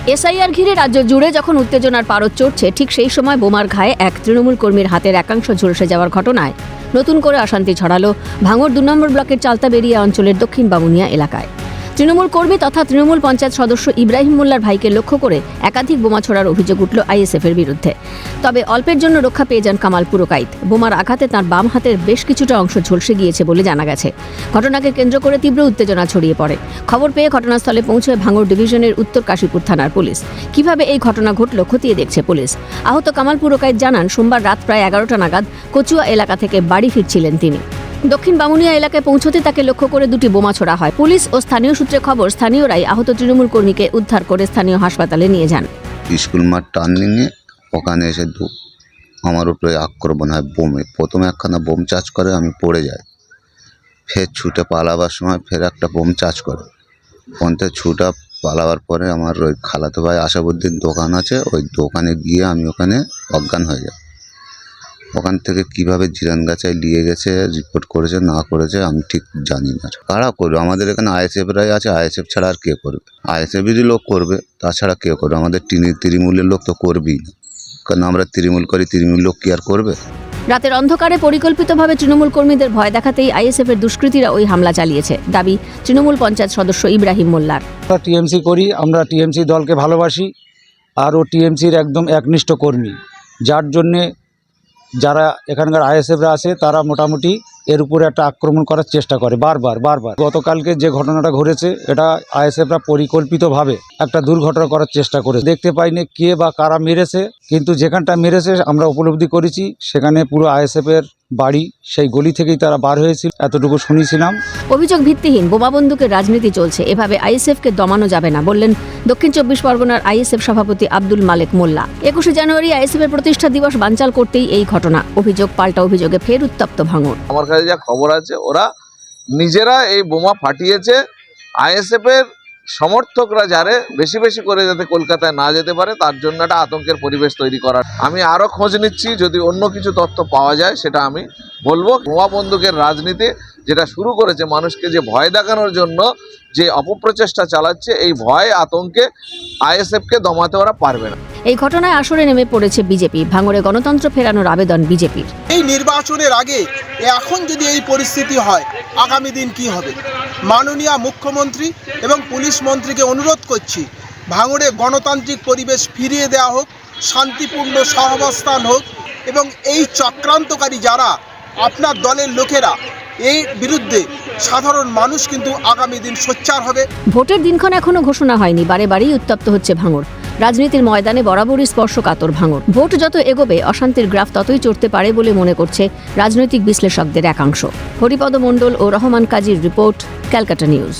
SIR ঘিরে রাজ্য জুড়ে যখন উত্তেজনার পারদ চড়ছে, ঠিক সেই সময় বোমার ঘায়ে এক তৃণমূল কর্মীর হাতের একাংশ ঝলসে যাওয়ার ঘটনায় নতুন করে অশান্তি ছড়ালো ভাঙড় ২ নম্বর ব্লকের চালতাবেরিয়া অঞ্চলের দক্ষিণ বামুনিয়া এলাকায়। তৃণমূল কর্মী তথা তৃণমূল পঞ্চায়েত সদস্য ইব্রাহিম মোল্লার ভাইকে লক্ষ্য করে একাধিক বোমা ছোড়ার অভিযোগ উঠল আইএসএফের বিরুদ্ধে। তবে অল্পের জন্য রক্ষা পেয়ে যান কামাল পুরকাইত। বোমার আঘাতে তাঁর বাম হাতের বেশ কিছুটা অংশ ঝলসে গিয়েছে বলে জানা গেছে। ঘটনাকে কেন্দ্র করে তীব্র উত্তেজনা ছড়িয়ে পড়ে। খবর পেয়ে ঘটনাস্থলে পৌঁছয় ভাঙড় ডিভিশনের উত্তর কাশীপুর থানার পুলিশ। কিভাবে এই ঘটনা ঘটল খতিয়ে দেখছে পুলিশ। আহত কামাল পুরকাইত জানান, সোমবার রাত প্রায় ১১টা নাগাদ কচুয়া এলাকা থেকে বাড়ি ফিরছিলেন তিনি। দক্ষিণ বামুনিয়া এলাকায় পৌঁছতে তাকে লক্ষ্য করে দুটি বোমা ছোড়া হয়। পুলিশ ও স্থানীয় সূত্রে খবর, স্থানীয়রাই আহত তৃণমূল কর্মীকে উদ্ধার করে স্থানীয় হাসপাতালে নিয়ে যান। স্কুল মাঠ টার্নিংয়ে ওখানে এসে আমার উপরে আক্রমণ হয় বোমে। প্রথমে একখানা বোম চার্জ করে, আমি পড়ে যাই। ফের ছুটে পালাবার সময় ফের একটা বোম চার্জ করে। ফোনতে ছুটা পালাবার পরে আমার ওই খালাতো ভাই আশাবুদ্দিন দোকান আছে, ওই দোকানে গিয়ে আমি ওখানে অজ্ঞান হয়ে যাই। ওখান থেকে কীভাবে জিরানগাছায় নিয়ে গেছে, রিপোর্ট করেছে না করেছে আমি ঠিক জানি না। কারা করবে? আমাদের এখানে আইএসএফরাই আছে, আইএসএফ ছাড়া আর কে করবে? আইএসএফেরই লোক করবে, তাছাড়া কে করবে? আমাদের তৃণমূলের লোক তো করবেই না, কারণ আমরা তৃণমূল করি, তৃণমূল লোক কি আর করবে? রাতের অন্ধকারে পরিকল্পিতভাবে তৃণমূল কর্মীদের ভয় দেখাতেই আইএসএফের দুষ্কৃতীরা ওই হামলা চালিয়েছে, দাবি তৃণমূল পঞ্চায়েত সদস্য ইব্রাহিম মোল্লার। টিএমসি করি, আমরা টিএমসি দলকে ভালোবাসি, আর ও টিএমসির একদম একনিষ্ঠ কর্মী, যার জন্যে যারা এখানকার আইএসএফরা আছে তারা মোটামুটি এর উপরে একটা আক্রমণ করার চেষ্টা করে বারবার। গতকালকে যে ঘটনাটা ঘটেছে, এটা আইএসএফরা পরিকল্পিতভাবে একটা দুর্ঘটনা করার চেষ্টা করে। দেখতে পাইনি কে বা কারা মেরেছে, কিন্তু যেখানটা মেরেছে আমরা উপলব্ধি করেছি সেখানে পুরো আইএসএফের বাড়ি, সেই গলি থেকেই তারা বার হয়েছিল, এতটুকু শুনেছিলাম। অভিযোগ ভিত্তিহীন, বোমা বন্দুকের রাজনীতি চলছে, এভাবে আইএসএফকে দমানো যাবে না বললেন দক্ষিণ ২৪ পরগনার আইএসএফ সভাপতি আব্দুল মালেক মোল্লা। ২১শে জানুয়ারি আইএসএফের প্রতিষ্ঠা দিবস বানচাল করতেই এই ঘটনা। অভিযোগ পাল্টা অভিযোগে ফের উত্তপ্ত ভাঙড়। আমার কাছে যা খবর আছে, ওরা নিজেরা এই বোমা ফাটিয়েছে। আইএসএফের সমর্থকরা যারে বেশি বেশি করে যাতে কলকাতায় না যেতে পারে, তার জন্য একটা আতঙ্কের পরিবেশ তৈরি করার। আমি আরও খোঁজ নিচ্ছি, যদি অন্য কিছু তথ্য পাওয়া যায় সেটা আমি বলবো। বোমা বন্দুকের রাজনীতি যেটা শুরু করেছে, মানুষকে যে ভয় দেখানোর জন্য যে অপপ্রচেষ্টা চালাচ্ছে, এই ভয় আতঙ্কে আইএসএফকে দমাতে ওরা পারবে না। এই ঘটনায় আসরে নেমে পড়েছে বিজেপি। ভাঙড়ে গণতন্ত্র ফেরানোর আবেদন বিজেপির। এই নির্বাচনের আগে এখন যদি এই পরিস্থিতি হয়, আগামী দিন কি হবে? মাননীয় মুখ্যমন্ত্রী এবং পুলিশ মন্ত্রীকে অনুরোধ করছি, ভাঙড়ে গণতান্ত্রিক পরিবেশ ফিরিয়ে দেওয়া হোক, শান্তিপূর্ণ সহাবস্থান হোক, এবং এই চক্রান্তকারী যারা আপনার দলের লোকেরা, এই বিরুদ্ধে সাধারণ মানুষ কিন্তু আগামী দিন সোচ্চার হবে। ভোটের দিনক্ষণ এখনো ঘোষণা হয়নি, বারে বারেই উত্তপ্ত হচ্ছে ভাঙড়। রাজনীতির ময়দানে বরাবরই স্পর্শকাতর ভাঙড়। ভোট যত এগোবে অশান্তির গ্রাফ ততই চড়তে পারে বলে মনে করছে রাজনৈতিক বিশ্লেষকদের একাংশ। হরিপদ মণ্ডল ও রহমান কাজীর রিপোর্ট, ক্যালকাটা নিউজ।